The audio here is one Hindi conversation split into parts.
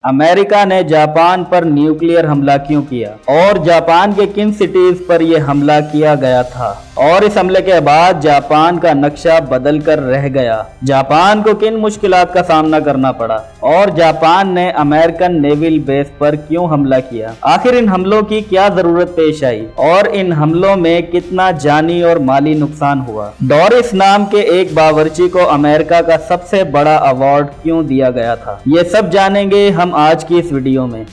अमेरिका ने जापान पर न्यूक्लियर हमला क्यों किया और जापान के किन सिटीज पर यह हमला किया गया था और इस हमले के बाद जापान का नक्शा बदल कर रह गया। जापान को किन मुश्किलात का सामना करना पड़ा और जापान ने अमेरिकन नेवल बेस पर क्यों हमला किया। आखिर इन हमलों की क्या जरूरत पेश आई और इन हमलों में कितना जानी और माली नुकसान हुआ। डोरिस नाम के एक बावर्ची को अमेरिका का सबसे बड़ा अवार्ड क्यों दिया गया था, ये सब जानेंगे हम आज की इस वीडियो में।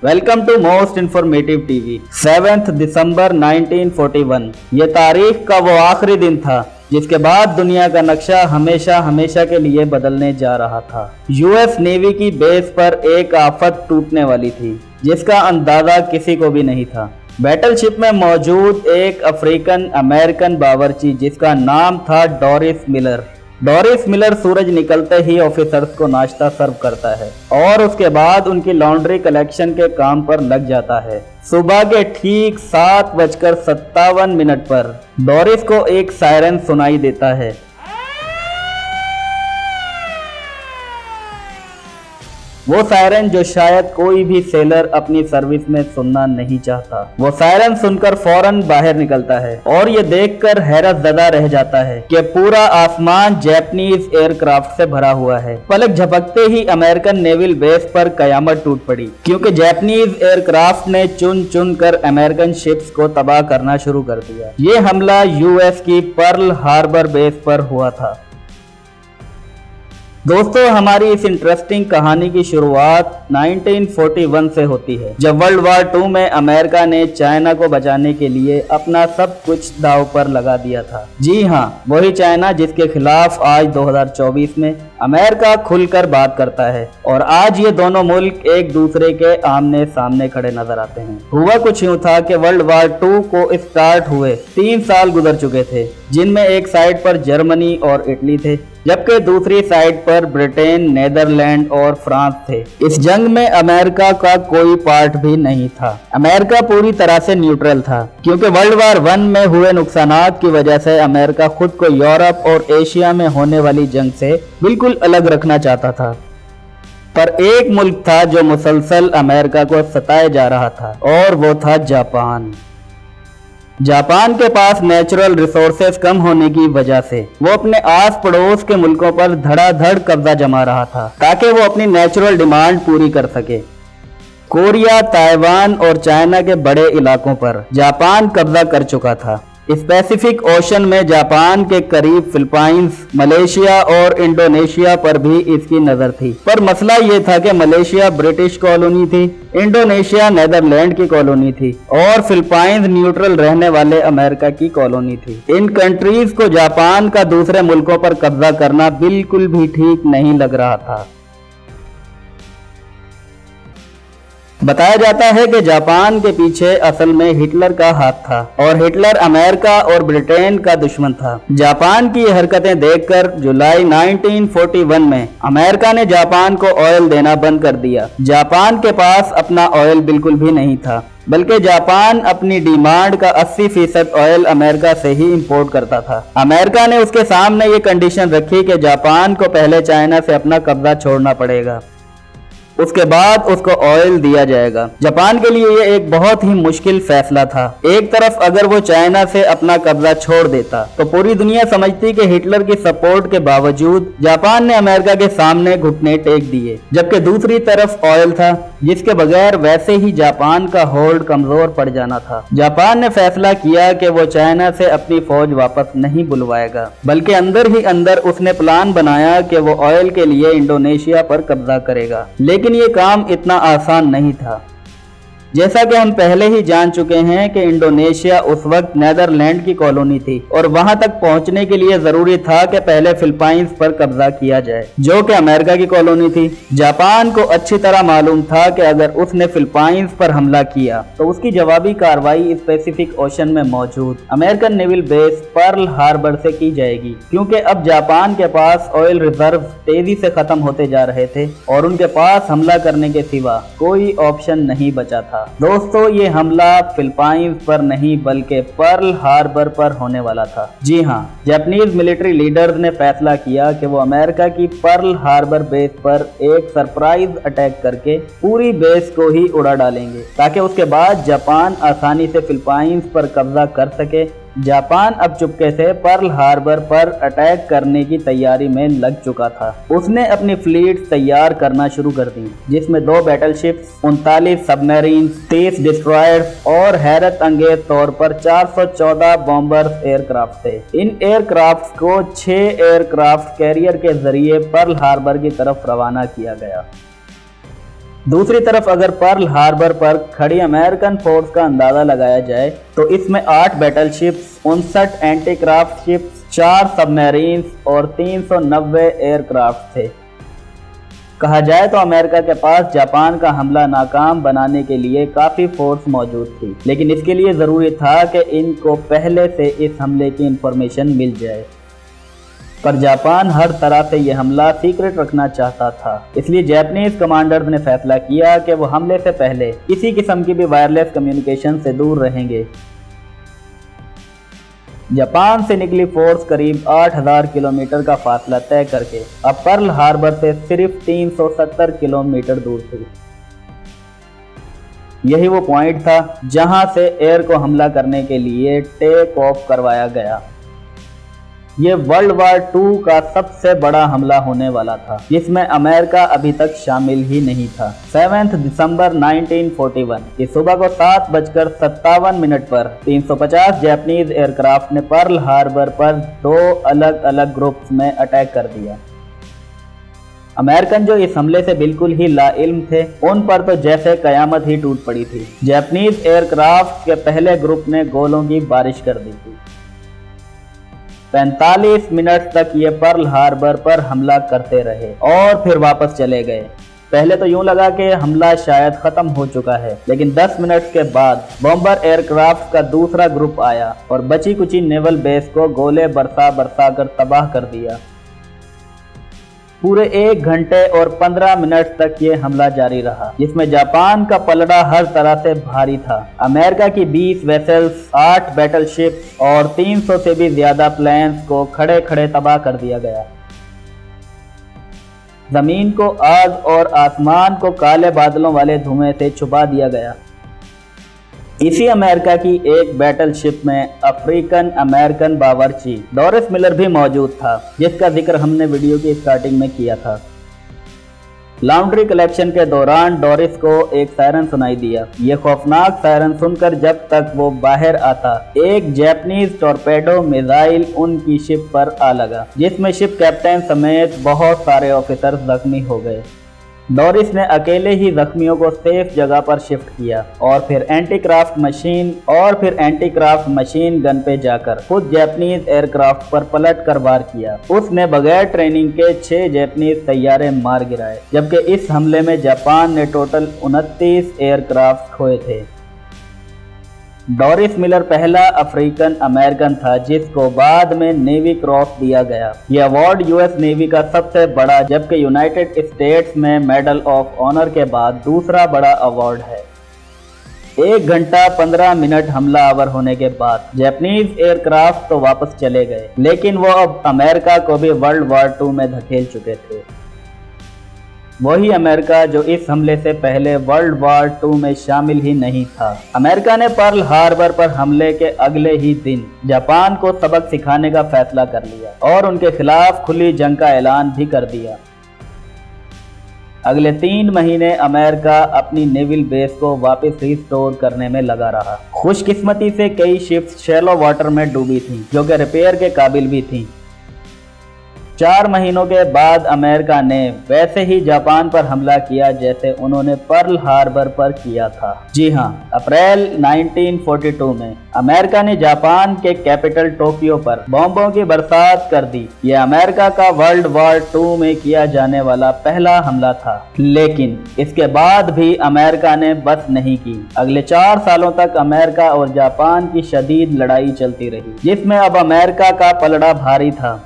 Welcome to most informative TV. 7 दिसंबर 1941 ये तारीख का वो आखिरी दिन था जिसके बाद दुनिया का नक्शा हमेशा हमेशा के लिए बदलने जा रहा था। यूएस नेवी की बेस पर एक आफत टूटने वाली थी जिसका अंदाजा किसी को भी नहीं था। बैटलशिप में मौजूद एक अफ्रीकन अमेरिकन बावर्ची जिसका नाम था डोरिस मिलर। डोरिस मिलर सूरज निकलते ही ऑफिसर्स को नाश्ता सर्व करता है और उसके बाद उनकी लॉन्ड्री कलेक्शन के काम पर लग जाता है। सुबह के ठीक 7:57 पर डोरिस को एक सायरन सुनाई देता है। वो सायरन जो शायद कोई भी सेलर अपनी सर्विस में सुनना नहीं चाहता। वो सायरन सुनकर फौरन बाहर निकलता है और ये देखकर हैरतज़दा रह जाता है कि पूरा आसमान जैपनीज एयरक्राफ्ट से भरा हुआ है। पलक झपकते ही अमेरिकन नेवल बेस पर कयामत टूट पड़ी क्योंकि जैपनीज एयरक्राफ्ट ने चुन चुन कर अमेरिकन शिप्स को तबाह करना शुरू कर दिया। ये हमला यूएस की पर्ल हार्बर बेस पर हुआ था। दोस्तों, हमारी इस इंटरेस्टिंग कहानी की शुरुआत 1941 से होती है जब वर्ल्ड वार 2 में अमेरिका ने चाइना को बचाने के लिए अपना सब कुछ दांव पर लगा दिया था। जी हाँ, वही चाइना जिसके खिलाफ आज 2024 में अमेरिका खुलकर बात करता है और आज ये दोनों मुल्क एक दूसरे के आमने सामने खड़े नजर आते हैं। हुआ कुछ यूँ था कि वर्ल्ड वार 2 को स्टार्ट हुए 3 साल गुजर चुके थे जिनमें एक साइड पर जर्मनी और इटली थे जबकि दूसरी साइड पर ब्रिटेन, नेदरलैंड और फ्रांस थे। इस जंग में अमेरिका का कोई पार्ट भी नहीं था। अमेरिका पूरी तरह से न्यूट्रल था क्योंकि वर्ल्ड वार 1 में हुए नुकसानात की वजह से अमेरिका खुद को यूरोप और एशिया में होने वाली जंग से बिल्कुल अलग रखना चाहता था। पर एक मुल्क था जो मुसलसल अमेरिका को सताए जा रहा था और वो था जापान। जापान के पास नेचुरल रिसोर्सेज कम होने की वजह से वो अपने आस पड़ोस के मुल्कों पर धड़ाधड़ कब्जा जमा रहा था ताकि वो अपनी नेचुरल डिमांड पूरी कर सके। कोरिया, ताइवान और चाइना के बड़े इलाकों पर जापान कब्जा कर चुका था। पैसिफिक ओशन में जापान के करीब फिलीपींस, मलेशिया और इंडोनेशिया पर भी इसकी नजर थी। पर मसला ये था कि मलेशिया ब्रिटिश कॉलोनी थी, इंडोनेशिया नेदरलैंड की कॉलोनी थी और फिलीपींस न्यूट्रल रहने वाले अमेरिका की कॉलोनी थी। इन कंट्रीज को जापान का दूसरे मुल्कों पर कब्जा करना बिल्कुल भी ठीक नहीं लग रहा था। बताया जाता है कि जापान के पीछे असल में हिटलर का हाथ था और हिटलर अमेरिका और ब्रिटेन का दुश्मन था। जापान की ये हरकतें देखकर जुलाई 1941 में अमेरिका ने जापान को ऑयल देना बंद कर दिया। जापान के पास अपना ऑयल बिल्कुल भी नहीं था बल्कि जापान अपनी डिमांड का 80% ऑयल अमेरिका से ही इंपोर्ट करता था। अमेरिका ने उसके सामने ये कंडीशन रखी कि जापान को पहले चाइना से अपना कब्जा छोड़ना पड़ेगा, उसके बाद उसको ऑयल दिया जाएगा। जापान के लिए ये एक बहुत ही मुश्किल फैसला था। एक तरफ अगर वो चाइना से अपना कब्जा छोड़ देता तो पूरी दुनिया समझती कि हिटलर की सपोर्ट के बावजूद जापान ने अमेरिका के सामने घुटने टेक दिए, जबकि दूसरी तरफ ऑयल था जिसके बगैर वैसे ही जापान का होल्ड कमजोर पड़ जाना था। जापान ने फैसला किया कि वो चाइना से अपनी फौज वापस नहीं बुलवाएगा बल्कि अंदर ही अंदर उसने प्लान बनाया कि वो ऑयल के लिए इंडोनेशिया पर कब्जा करेगा। लेकिन ये काम इतना आसान नहीं था। जैसा कि हम पहले ही जान चुके हैं कि इंडोनेशिया उस वक्त नेदरलैंड की कॉलोनी थी और वहां तक पहुंचने के लिए जरूरी था कि पहले फिलीपींस पर कब्जा किया जाए जो कि अमेरिका की कॉलोनी थी। जापान को अच्छी तरह मालूम था कि अगर उसने फिलीपींस पर हमला किया तो उसकी जवाबी कार्रवाई पैसिफिक ओशन में मौजूद American naval base Pearl Harbor से की जाएगी क्योंकि अब जापान के पास ऑयल रिजर्व तेजी से खत्म होते जा रहे थे और उनके पास हमला करने के सिवा कोई ऑप्शन नहीं बचा था। दोस्तों, ये हमला फिलीपींस पर नहीं बल्कि पर्ल हार्बर पर होने वाला था। जी हाँ, जापानीज मिलिट्री लीडर्स ने फैसला किया कि वो अमेरिका की पर्ल हार्बर बेस पर एक सरप्राइज अटैक करके पूरी बेस को ही उड़ा डालेंगे, ताकि उसके बाद जापान आसानी से फिलीपींस पर कब्जा कर सके। जापान अब चुपके से पर्ल हार्बर पर अटैक करने की तैयारी में लग चुका था। उसने अपनी फ्लीट तैयार करना शुरू कर दी, जिसमें 2 बैटलशिप्स, 39 सबमरीन, 30 डिस्ट्रॉयर्स और हैरत अंगेज तौर पर 414 बॉम्बर्स एयरक्राफ्ट थे। इन एयरक्राफ्ट को 6 एयरक्राफ्ट कैरियर के जरिए पर्ल हार्बर की तरफ रवाना किया गया। दूसरी तरफ अगर पर्ल हार्बर पर खड़ी अमेरिकन फोर्स का अंदाजा लगाया जाए तो इसमें 8 बैटलशिप्स, 59 एंटीक्राफ्ट शिप्स, 4 सबमरीन्स और 390 एयरक्राफ्ट थे। कहा जाए तो अमेरिका के पास जापान का हमला नाकाम बनाने के लिए काफ़ी फोर्स मौजूद थी, लेकिन इसके लिए ज़रूरी था कि इनको पहले से इस हमले की इंफॉर्मेशन मिल जाए। पर जापान हर तरह से यह हमला सीक्रेट रखना चाहता था, इसलिए जापानीज कमांडर्स ने फैसला किया कि वो हमले से पहले किसी किस्म की भी वायरलेस कम्युनिकेशन से दूर रहेंगे। जापान से निकली फोर्स करीब 8000 किलोमीटर का फासला तय करके अब पर्ल हार्बर से सिर्फ 370 किलोमीटर दूर थी। यही वो पॉइंट था जहां से एयर को हमला करने के लिए टेक ऑफ करवाया गया। ये वर्ल्ड वार 2 का सबसे बड़ा हमला होने वाला था, जिसमें अमेरिका अभी तक शामिल ही नहीं था। 7 दिसंबर 1941 की सुबह को 7:57 पर 350 जापानीज एयरक्राफ्ट ने पर्ल हार्बर पर 2 अलग अलग ग्रुप्स में अटैक कर दिया। अमेरिकन जो इस हमले से बिल्कुल ही लाइल्म थे, उन पर तो जैसे कयामत ही टूट पड़ी थी। जापानीज एयरक्राफ्ट के पहले ग्रुप ने गोलों की बारिश कर दी थी। 45 मिनट तक ये पर्ल हार्बर पर हमला करते रहे और फिर वापस चले गए। पहले तो यूं लगा कि हमला शायद खत्म हो चुका है, लेकिन 10 मिनट के बाद बॉम्बर एयरक्राफ्ट का दूसरा ग्रुप आया और बची कुची नेवल बेस को गोले बरसा कर तबाह कर दिया। पूरे 1 घंटे और 15 मिनट तक ये हमला जारी रहा, जिसमें जापान का पलड़ा हर तरह से भारी था। अमेरिका की 20 वेसल्स, 8 बैटलशिप्स और 300 से भी ज्यादा प्लेन्स को खड़े खड़े तबाह कर दिया गया। जमीन को आग और आसमान को काले बादलों वाले धुएं से छुपा दिया गया। इसी अमेरिका की एक बैटलशिप में अफ्रीकन अमेरिकन बावर्ची डोरिस मिलर भी मौजूद था, जिसका जिक्र हमने वीडियो की स्टार्टिंग में किया था। लॉन्ड्री कलेक्शन के दौरान डोरिस को एक सायरन सुनाई दिया। यह खौफनाक सायरन सुनकर जब तक वो बाहर आता, एक जापानीज टॉर्पेडो मिसाइल उनकी शिप पर आ लगा, जिसमें शिप कैप्टन समेत बहुत सारे ऑफिसर जख्मी हो गए। डोरिस ने अकेले ही जख्मियों को सेफ जगह पर शिफ्ट किया और फिर एंटीक्राफ्ट मशीन गन पे जाकर खुद जापानीज एयरक्राफ्ट पर पलट कर वार किया। उसने बगैर ट्रेनिंग के 6 जापानीज तैयारे मार गिराए, जबकि इस हमले में जापान ने टोटल 29 एयरक्राफ्ट खोए थे। डोरिस मिलर पहला अफ्रीकन अमेरिकन था जिसको बाद में नेवी क्रॉस दिया गया। यह अवार्ड यूएस नेवी का सबसे बड़ा, जबकि यूनाइटेड स्टेट्स में मेडल ऑफ ऑनर के बाद दूसरा बड़ा अवार्ड है। 1 घंटा 15 मिनट हमला आवर होने के बाद जापानीज एयरक्राफ्ट तो वापस चले गए, लेकिन वो अब अमेरिका को भी वर्ल्ड वार 2 में धकेल चुके थे। वही अमेरिका जो इस हमले से पहले वर्ल्ड वार 2 में शामिल ही नहीं था। अमेरिका ने पर्ल हार्बर पर हमले के अगले ही दिन जापान को सबक सिखाने का फैसला कर लिया और उनके खिलाफ खुली जंग का ऐलान भी कर दिया। अगले 3 महीने अमेरिका अपनी नेवल बेस को वापस रिस्टोर करने में लगा रहा। खुशकिस्मती से कई शिप्स शैलो वाटर में डूबी थीं, जो कि रिपेयर के काबिल भी थीं। 4 महीनों के बाद अमेरिका ने वैसे ही जापान पर हमला किया जैसे उन्होंने पर्ल हार्बर पर किया था। जी हां, अप्रैल 1942 में अमेरिका ने जापान के कैपिटल टोक्यो पर बॉम्बों की बरसात कर दी। यह अमेरिका का वर्ल्ड वार 2 में किया जाने वाला पहला हमला था, लेकिन इसके बाद भी अमेरिका ने बस नहीं की। अगले 4 सालों तक अमेरिका और जापान की शदीद लड़ाई चलती रही, जिसमें अब अमेरिका का पलड़ा भारी था।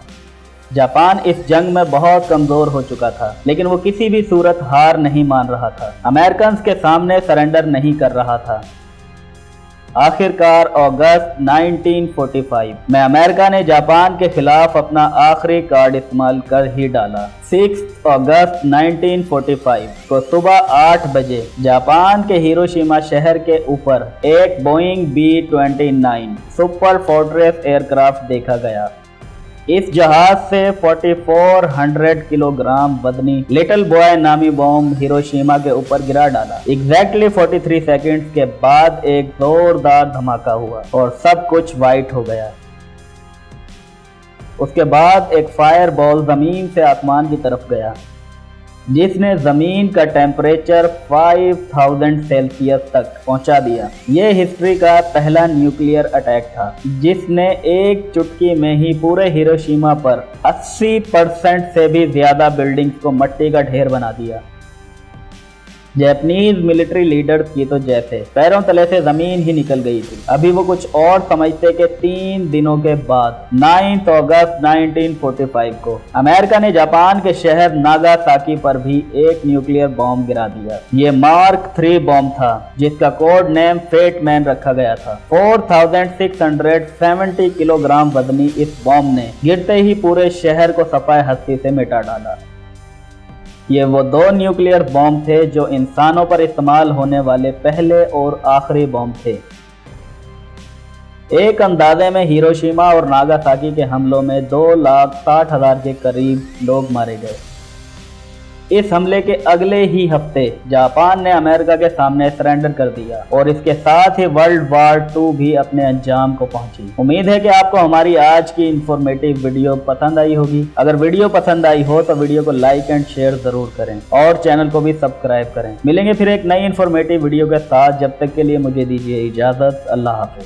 जापान इस जंग में बहुत कमजोर हो चुका था, लेकिन वो किसी भी सूरत हार नहीं मान रहा था। अमेरिकन के सामने सरेंडर नहीं कर रहा था। आखिरकार अगस्त 1945 में अमेरिका ने जापान के खिलाफ अपना आखिरी कार्ड इस्तेमाल कर ही डाला। 6 अगस्त 1945 को सुबह 8 बजे जापान के हिरोशिमा शहर के ऊपर एक Boeing B-29 super fortress aircraft देखा गया। इस जहाज से 4400 किलोग्राम वजनी लिटिल बॉय नामी बॉम्ब हिरोशिमा के ऊपर गिरा डाला। एग्जैक्टली 43 सेकंड्स के बाद एक जोरदार धमाका हुआ और सब कुछ वाइट हो गया। उसके बाद एक फायर बॉल जमीन से आसमान की तरफ गया, जिसने जमीन का टेम्परेचर 5000 सेल्सियस तक पहुंचा दिया। यह हिस्ट्री का पहला न्यूक्लियर अटैक था, जिसने एक चुटकी में ही पूरे हिरोशिमा पर 80% से भी ज्यादा बिल्डिंग्स को मिट्टी का ढेर बना दिया। जापानीज मिलिट्री लीडर्स की तो जैसे पैरों तले से जमीन ही निकल गई थी। अभी वो कुछ और समझते कि 3 दिनों के बाद 9 अगस्त 1945 को अमेरिका ने जापान के शहर नागासाकी पर भी एक न्यूक्लियर बॉम्ब गिरा दिया। ये मार्क 3 बॉम्ब था, जिसका कोड नेम फेट मैन रखा गया था। 4670 किलोग्राम वजनी इस बॉम्ब ने गिरते ही पूरे शहर को सफाए हस्ती से मिटा डाला। ये वो 2 न्यूक्लियर बॉम्ब थे जो इंसानों पर इस्तेमाल होने वाले पहले और आखिरी बॉम्ब थे। एक अंदाजे में हिरोशिमा और नागासाकी के हमलों में 2,60,000 के करीब लोग मारे गए। इस हमले के अगले ही हफ्ते जापान ने अमेरिका के सामने सरेंडर कर दिया और इसके साथ ही वर्ल्ड वार 2 भी अपने अंजाम को पहुंची। उम्मीद है कि आपको हमारी आज की इंफॉर्मेटिव वीडियो पसंद आई होगी। अगर वीडियो पसंद आई हो तो वीडियो को लाइक एंड शेयर जरूर करें और चैनल को भी सब्सक्राइब करें। मिलेंगे फिर एक नई इंफॉर्मेटिव वीडियो के साथ। जब तक के लिए मुझे दीजिए इजाजत। अल्लाह हाफिज।